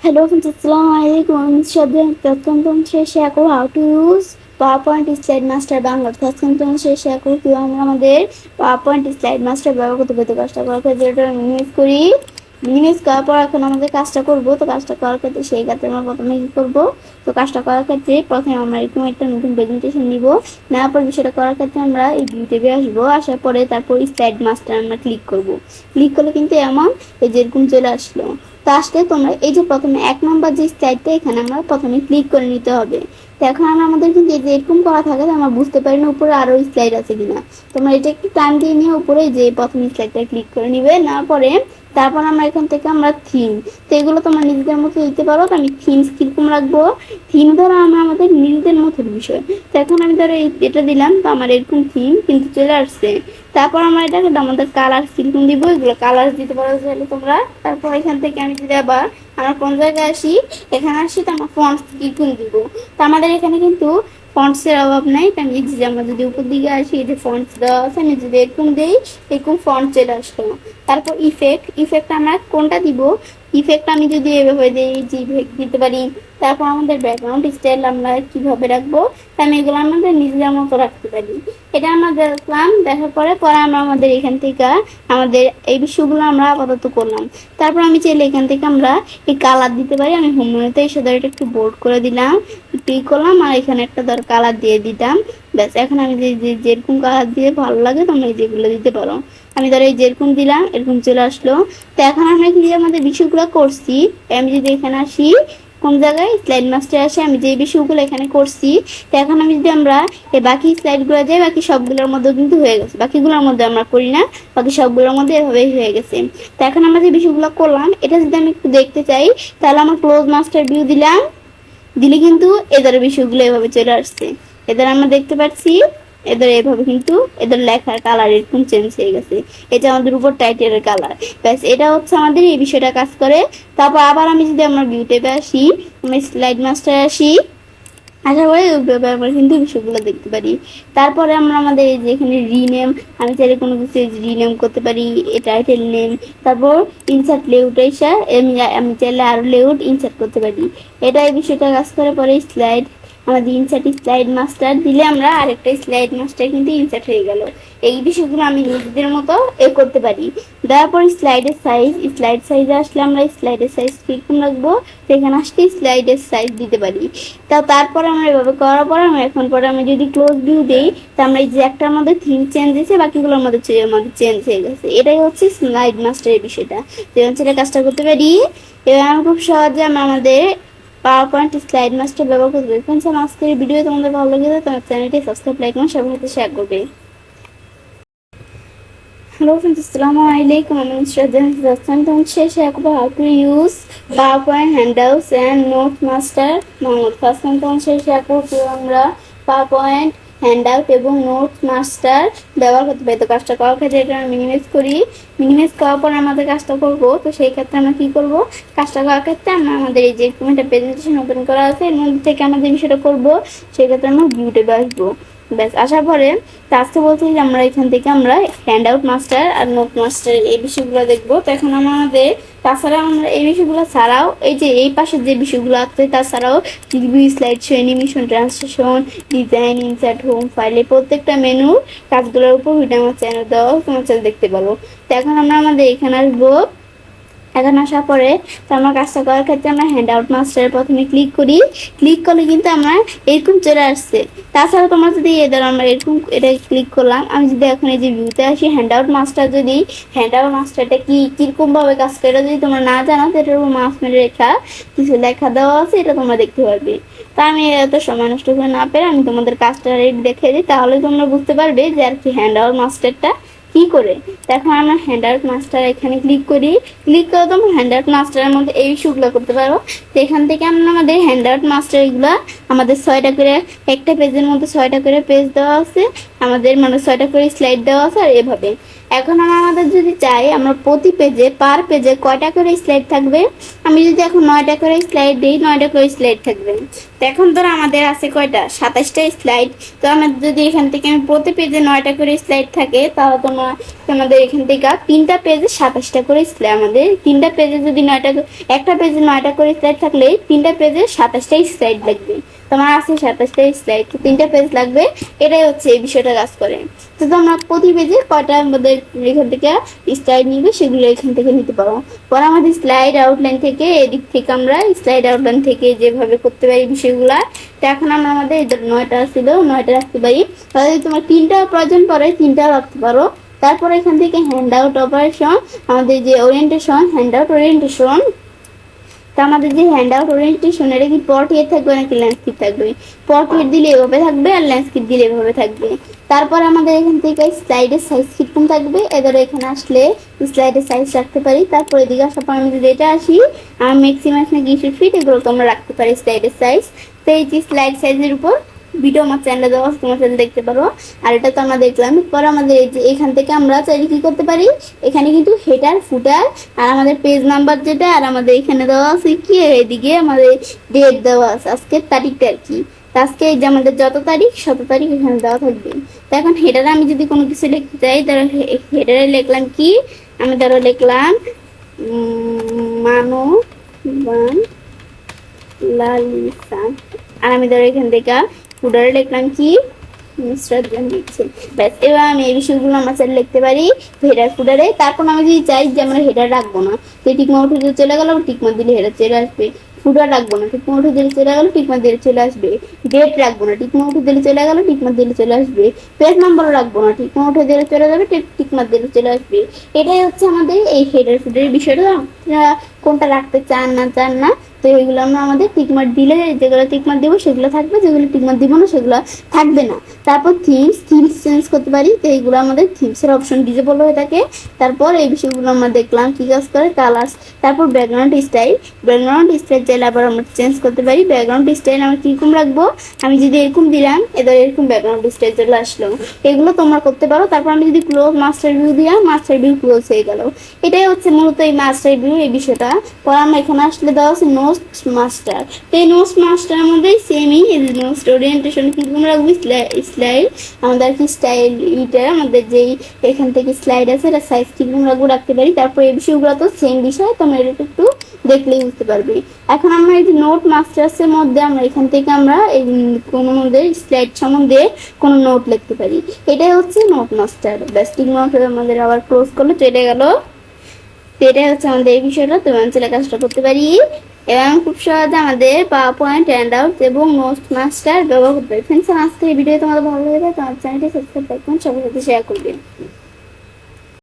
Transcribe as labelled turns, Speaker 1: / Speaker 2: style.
Speaker 1: Hello friends, Assalamualaikum. I'm Shadran. Welcome to share how to use PowerPoint Slide Master Bangla. আজকে তোমাদের সাথে share করব কিভাবে আমরা আমাদের PowerPoint Slide Master ব্যবহার করতে পারি। কাজটা করার ক্ষেত্রে এটা মিনিমাইজ করি। মিনিমাইজ করার পর এখন আমাদের কাজটা করব। তো কাজটা করার ক্ষেত্রে সেই ক্ষেত্রে আমরা প্রথমে কি করব? তো কাজটা করার ক্ষেত্রে প্রথমে আমরা এরকম একটা নতুন প্রেজেন্টেশন নিব। নেওয়ার পর বিষয়টা করার ক্ষেত্রে আমরা এই ভিউ ট্যাবে আসবো। আসার পরে তারপর স্লাইড মাস্টার আমরা ক্লিক করব। ক্লিক করলে কিন্তু এমন এই যেরকম চলে আসলো। তো আসলে তোমরা এই যে প্রথমে 1 নম্বর যে স্লাইডটা এখানে আমরা প্রথমে ক্লিক করে নিতে হবে। তো এখন আমাদের কিন্তু এই যে এরকম করা থাকে আমরা বুঝতে পারি না উপরে আরো স্লাইড আছে কিনা। তোমরা এটা একটু টান দিয়ে নিয়ে উপরে যে প্রথম স্লাইডটা ক্লিক করে নিবে। না পরে তারপর আমরা এখান থেকে আমরা থিম, তো এগুলো তোমরা নিজেদের মতো দিতে পারো। তো আমি থিম কিরকম রাখবো, থিম ধরো আমরা আমাদের নিজেদের মতো বিষয়। তো এখন আমি ধরো এটা দিলাম, তো আমার এরকম থিম কিন্তু চলে আসছে। তারপর আমরা এটাকে আমাদের কালার কিরকম দিব, এগুলো কালার দিতে পারো চাইলে তোমরা। তারপর এখান থেকে আমি যদি আবার আমরা কোন জায়গায় আসি, এখানে আসি তো আমরা ফন্টস কিরকম দিব। তো আমাদের এখানে কিন্তু ফন্টসের অভাব নাই। আমি যে আমরা যদি উপর দিকে আসি, এই যে ফন্টস দেওয়া আছে, আমি যদি এরকম দিই এরকম ফন্ট চলে আসলো। তারপর ইফেক্ট আমরা কোনটা দিব, ইফেক্ট আমি যদি এভাবে দিই যে ইফেক্ট দিতে পারি। তারপর আমাদের ব্যাকগ্রাউন্ড স্টাইল আমরা কিভাবে রাখবো, আমি এগুলো আমাদের নিজেদের মতো রাখতে পারি। এটা আমরা দেখলাম, দেখার পরে আমরা আমাদের এখান থেকে আমাদের এই বিষয়গুলো আমরা আপাতত করলাম। তারপর আমি চাইলে এখান থেকে আমরা এই কালার দিতে পারি। আমি হোম মেনুতে এসে ধর এটা একটু বোল্ড করে দিলাম, ক্লিক করলাম আর এখানে একটা ধর কালার দিয়ে দিতাম। ব্যাস, এখন আমি যেরকম কালার দিয়ে ভালো লাগে তোমরা যেগুলো দিতে পারো। আমি ধরো এই যেরকম দিলাম এরকম চলে আসলো। তো এখন আমরা কি আমাদের বিষয়গুলো করছি, আমি যদি এখানে আসি কোন জায়গায় স্লাইড মাস্টার আসে, আমি যে বিষয়গুলো এখানে করছি, তো এখন আমি যদি আমরা এই বাকি স্লাইডগুলো যাই, বাকি সবগুলোর মধ্যে কিন্তু হয়ে গেছে। বাকিগুলোর মধ্যে আমরা করি না, বাকি সবগুলোর মধ্যে এভাবেই হয়ে গেছে। তো এখন আমরা যে বিষয়গুলো করলাম এটা যদি আমি একটু দেখতে চাই, তাহলে আমার ক্লোজ মাস্টার ভিউ দিলাম, দিলে কিন্তু এদের বিষয়গুলো এভাবে চলে আসছে। এদের আমরা দেখতে পাচ্ছি এদের এভাবে কিন্তু এদের লেখার কালার এরকম চেঞ্জ হয়ে গেছে। এটা আমাদের উপর টাইটেলের কালার। ব্যাস, এটা হচ্ছে আমাদের এই বিষয়টা কাজ করে। তারপর আবার আমি যদি আমরা ভিউ ট্যাবে আসি, আমরা স্লাইড মাস্টার আসি, আশা করি আমরা কিন্তু বিষয়গুলো দেখতে পারি। তারপরে আমরা আমাদের এই যে এখানে রিনেম, আমি চাইলে কোনো কিছু রিনেম করতে পারি, এই টাইটেল নেম। তারপর ইনসার্ট লেআউট এসে আমি চাইলে আরো লেআউট ইনসার্ট করতে পারি। এটা এই বিষয়টা কাজ করে। পরে স্লাইড আমাদের ইনসার্ট স্লাইড মাস্টার দিলে আমরা আরেকটা স্লাইড মাস্টার কিন্তু ইনসার্ট হয়ে গেল। এই বিষয়গুলো আমি নিজেদের মতো করতে পারি। তারপর স্লাইডের সাইজে আসলে আমরা স্লাইডের সাইজ কিরকম রাখবো, সেখানে আসলে স্লাইডের সাইজ দিতে পারি। তারপরে আমরা এভাবে করার পরে আমি যদি ক্লোজ ভিউ দিই, তা আমরা এই যে একটার মধ্যে থিম চেঞ্জ হয়েছে, বাকিগুলোর মধ্যে চেঞ্জ হয়ে গেছে। এটাই হচ্ছে স্লাইড মাস্টারের বিষয়টা। যেমন সেটা কাজটা করতে পারি। এবার আমি খুব সহজে আমরা আমাদের পাওয়ারপয়েন্ট স্লাইড মাস্টার ব্যবহার করতে পারি। ফ্রেন্ডস, আমার আজকের ভিডিও তোমাদের ভালো লেগে যায় তোমার চ্যানেলটি সাবস্ক্রাইব, লাইক এবং সবার সাথে শেয়ার করবে। Hello friends, Assalamualaikum. I'm Shraddha. Today share how to use PowerPoint handouts and Notemaster. First share আমরা PowerPoint হ্যান্ডআউট এবং নোট মাস্টার ব্যবহার করতে পারি। তো কাজটা করার ক্ষেত্রে এটা মিনিমাইজ করি। মিনিমাইজ করার পর আমাদের কাজটা করব। তো সেই ক্ষেত্রে আমরা কি করব, কাজটা করার ক্ষেত্রে আমরা আমাদের এই যে একটা প্রেজেন্টেশন ওপেন করা আছে, এর মধ্যে থেকে আমাদের বিষয়টা করব। সেই ক্ষেত্রে আমরা ভিউ ট্যাবে আসবো। ব্যাস, আসার পরে আজকে বলছি যে আমরা এখান থেকে আমরা হ্যান্ড আউট মাস্টার আর নোট মাস্টার এই বিষয়গুলো দেখবো। তো এখন আমাদের তাছাড়া আমরা এই বিষয়গুলো ছাড়াও এই যে এই পাশের যে বিষয়গুলো আছে তাছাড়াও review, slide show, animation, translation, design, insert, home, ফাইলে প্রত্যেকটা মেনু কাজগুলোর উপর ভিডিও আমার চ্যানেল দেওয়া, তোমার চ্যানেল দেখতে পারো। তো এখন আমরা আমাদের এখানে আসবো। এখন আসার পরে তো আমরা কাজটা করার ক্ষেত্রে আমরা হ্যান্ড আউট মাস্টারে প্রথমে ক্লিক করি। ক্লিক করলে কিন্তু আমরা এরকম চলে আসছে। তাছাড়া তোমরা যদি এদের আমরা এরকম এটা ক্লিক করলাম, আমি যদি এখন এই যে ভিউতে আসি, হ্যান্ড আউট মাস্টারটা কিরকম ভাবে কাজ করে এটা যদি তোমরা না জানো, তো এটার উপর মাউস মেরে রেখা কিছু লেখা দেওয়া আছে, এটা তোমরা দেখতে পারবে। তা আমি এত সময় নষ্ট করে না পেরে আমি তোমাদের কাজটা দেখে দিই, তাহলে তোমরা বুঝতে পারবে যে আর কি হ্যান্ড আউট মাস্টারটা কি করে। এখন আমরা হ্যান্ড আউট মাস্টার এখানে ক্লিক করি। ক্লিক করে তোমরা হ্যান্ড আউট মাস্টারের মধ্যে এই ইস্যুগুলো করতে পারো। তো এখান থেকে আমরা আমাদের হ্যান্ড আউট মাস্টার এগুলো আমাদের 6টা করে, একটা পেজের মধ্যে 6টা করে পেজ দেওয়া আছে, আমাদের মানে 6টা করে স্লাইড দেওয়া আছে। আর এভাবে এখন আমাদের যদি চাই আমরা প্রতি পেজে পার পেজে কয়টা করে স্লাইড থাকবে, আমি যদি এখন 9টা করে স্লাইড দিই 9টা করে স্লাইড থাকবে। তো এখন ধরো আমাদের আছে কয়টা 27টা স্লাইড। তো আমাদের যদি এখান থেকে আমি প্রতি পেজে 9টা করে স্লাইড থাকে তাহলে তোমাদের এখান থেকে 3টা পেজে 27টা করে স্লাইড, আমাদের 3টা পেজে যদি 9টা, একটা পেজে 9টা করে স্লাইড থাকলে 3টা পেজে 27টা স্লাইড লাগবে। তোমার আছে 27টা স্লাইড, তো 3টা পেজ লাগবে। এটাই হচ্ছে এই বিষয়টা কাজ করে। তো তোমরা প্রতি পেজে কয়টা আমাদের এখান থেকে স্লাইড নিবে সেগুলো এখান থেকে নিতে পারো। পরে আমাদের স্লাইড আউটলাইন থেকে এদিক থেকে আমরা স্লাইড আউটলাইন থেকে যেভাবে করতে পারি বিষয়গুলা। তো এখন আমরা আমাদের 9টা ছিল 9টা রাখতে পারি। তাহলে যদি তোমার 3টা প্রয়োজন পড়ে 3টাও রাখতে পারো। তারপরে এখান থেকে হ্যান্ড আউট অপারেশন, আমাদের যে ওরিয়েন্টেশন, হ্যান্ড আউট ওরিয়েন্টেশন। তা আমাদের যে হ্যান্ড আউট ওরিয়েন্টেশন এটা কি পর্ট্রেট থাকবে নাকি ল্যান্ডস্কেপ থাকবে? পর্ট্রেট দিলে এভাবে থাকবে আর ল্যান্ডস্কেপ দিলে এভাবে থাকবে। তারপর আমাদের এখান থেকে স্লাইডের সাইজ কিরকম থাকবে, এদের এখানে আসলে স্লাইডের সাইজ রাখতে পারি। তারপর এদিকে আসার পর আমি যদি এটা আসি ম্যাক্সিমাম নাকি 20 ফিট এগুলো তোমরা রাখতে পারি স্লাইডের সাইজ। তো এই যে স্লাইড সাইজের উপর ভিডিও আমার চ্যানেলে দেওয়া আছে, তোমার চ্যানেল দেখতে পারো। আর এটা তো আমরা দেখলাম। পরে আমাদের এই যে এখান থেকে আমরা চাইলে কি করতে পারি, এখানে কিন্তু হেডার ফুটার আর আমাদের পেজ নাম্বার যেটা, আর আমাদের এখানে দেওয়া আছে কি এদিকে আমাদের ডেট দেওয়া আছে আজকের তারিখটা আর কি। আজকে এই যে আমাদের যত তারিখ 7 তারিখ এখানে দেওয়া থাকবে। তো এখন হেডারে আমি যদি কোনো কিছু লিখতে চাই, ধরো হেডারে লিখলাম কি, আমি ধরো লিখলাম মানু লালিসা। আর আমি ধরো এখান থেকে ফুটারে লিখলাম কি লিখছে। ব্যাস, এবার আমি এই বিষয়গুলো আমার সাথে লিখতে পারি হেডার ফুটারে। তারপর আমি যদি চাই যে আমরা হেডার রাখবো না, তো টিকমা উঠে চলে গেল, টিকমা দিলে হেডার চলে আসবে। ফুটার রাখবো না, টিকমা উঠে দিলে চলে গেল, টিকমা দিলে চলে আসবে। ডেট রাখবো না, টিকমা উঠে দিলে চলে গেল, টিকমা দিলে চলে আসবে। পেজ নাম্বার রাখবো না, টিকমা উঠে দিলে চলে যাবে, টিকমা দিলে চলে আসবে। এটাই হচ্ছে আমাদের এই হেডার ফুটারের বিষয়টা। আপনারা কোনটা রাখতে চান না চান না, তো এগুলো আমরা আমাদের টিকমার্ক দিলে যেগুলো টিকমার্ক দেবো সেগুলো থাকবে, যেগুলো টিকমার্ক দিব না সেগুলো থাকবে না। তারপর থিমস চেঞ্জ করতে পারি, তো এইগুলো আমাদের থিমসের অপশন ডিজেবল হয়ে থাকে। তারপর এই বিষয়গুলো আমরা দেখলাম কি কাজ করে, কালার্স। তারপর ব্যাকগ্রাউন্ড স্টাইল চাইলে আবার আমরা চেঞ্জ করতে পারি। ব্যাকগ্রাউন্ড স্টাইল আমরা কিরকম রাখবো, আমি যদি এরকম দিলাম এদের এরকম ব্যাকগ্রাউন্ড স্টাইল চলে আসলো, এগুলো তোমরা করতে পারো। তারপর আমি যদি ক্লোজ মাস্টার ভিউ দিলাম, মাস্টার ভিউ ক্লোজ হয়ে গেল। এটাই হচ্ছে মূলত এই মাস্টার ভিউ এই বিষয়টা। পর আমরা এখানে আসলে দেওয়া আছে নোটস মাস্টার। তো এই নোটস মাস্টারের মধ্যে সেমই নোটস ওরিয়েন্টেশন কিরকম রাখবো, স্লাইড আমাদের কি স্টাইল ইটা আমাদের যেই এখান থেকে স্লাইড আছে এটা সাইজ কিরকম রাখবো রাখতে পারি। তারপর এই বিষয়গুলো তো সেম বিষয়, তোমরা এটা একটু দেখলেই বুঝতে পারবে। এখন আমরা এই যে নোট মাস্টার্সের মধ্যে আমরা এখান থেকে আমরা এই কোনো মধ্যে স্লাইড সম্বন্ধে কোনো নোট লিখতে পারি। এটাই হচ্ছে নোট মাস্টার। বেস্টিং নোট আমাদের আবার ক্লোজ করলে চলে গেল। এটাই হচ্ছে আমাদের এই বিষয়টা, তোমার অঞ্চলে কাজটা করতে পারি এবং খুব সহজে আমাদের পাওয়ার পয়েন্ট, হ্যান্ড আউট এবং নোট মাস্টার ব্যবহার করতে পারি। ফ্রেন্ডস, আজকে এই ভিডিও তোমাদের ভালো লেগে তোমার চ্যানেলটি সাবস্ক্রাইব করবেন, সবার সাথে শেয়ার করবেন।